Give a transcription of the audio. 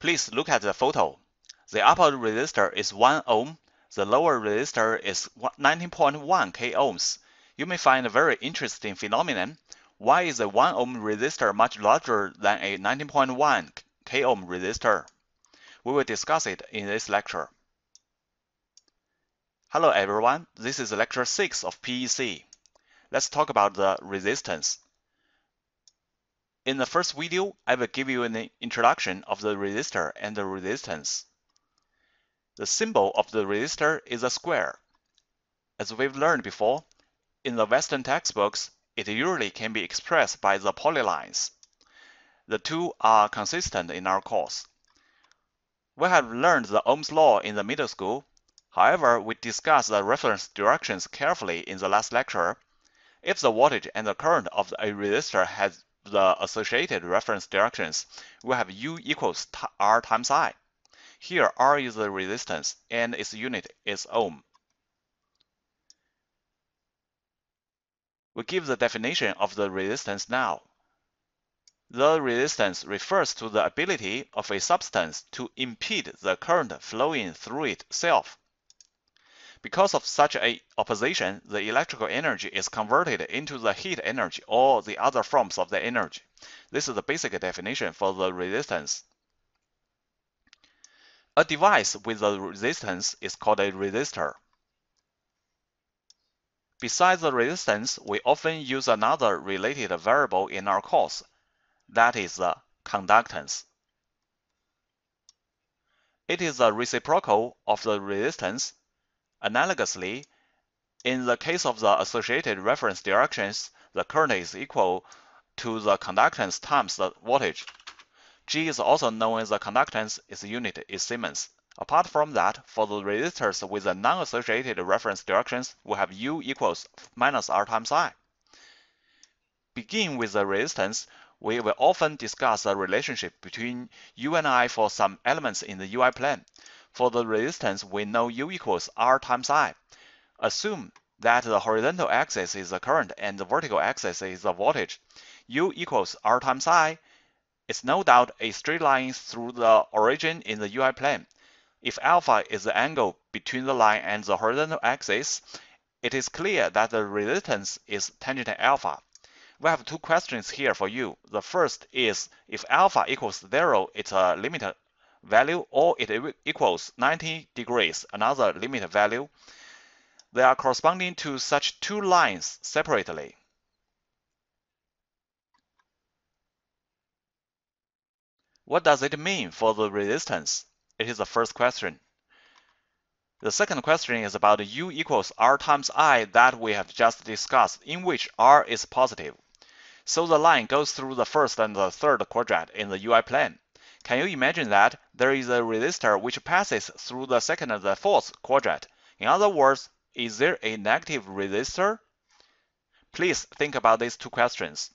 Please look at the photo. The upper resistor is 1 ohm, the lower resistor is 19.1 k ohms. You may find a very interesting phenomenon. Why is a 1 ohm resistor much larger than a 19.1 k ohm resistor? We will discuss it in this lecture. Hello everyone, this is lecture 6 of PEC. Let's talk about the resistance. In the first video, I will give you an introduction of the resistor and the resistance. The symbol of the resistor is a square. As we've learned before, in the Western textbooks, it usually can be expressed by the polylines. The two are consistent in our course. We have learned the Ohm's law in the middle school. However, we discussed the reference directions carefully in the last lecture. If the voltage and the current of a resistor has the associated reference directions, we have U equals R times I. Here, R is the resistance, and its unit is ohm. We give the definition of the resistance now. The resistance refers to the ability of a substance to impede the current flowing through itself. Because of such an opposition, the electrical energy is converted into the heat energy or the other forms of the energy. This is the basic definition for the resistance. A device with a resistance is called a resistor. Besides the resistance, we often use another related variable in our course, that is the conductance. It is a reciprocal of the resistance. Analogously, in the case of the associated reference directions, the current is equal to the conductance times the voltage. G is also known as the conductance, its unit is Siemens. Apart from that, for the resistors with the non-associated reference directions, we have U equals minus R times I. Beginning with the resistance, we will often discuss the relationship between U and I for some elements in the UI plane. For the resistance, we know U equals R times I. Assume that the horizontal axis is the current and the vertical axis is the voltage. U equals R times I. It's no doubt a straight line through the origin in the UI plane. If alpha is the angle between the line and the horizontal axis, it is clear that the resistance is tangent alpha. We have two questions here for you. The first is if alpha equals 0, it's a limit value, or it equals 90 degrees, another limit value. They are corresponding to such two lines separately. What does it mean for the resistance? It is the first question. The second question is about U equals R times I that we have just discussed, in which R is positive. So the line goes through the first and the third quadrant in the UI plane. Can you imagine that there is a resistor which passes through the second and the fourth quadrant? In other words, is there a negative resistor? Please think about these two questions.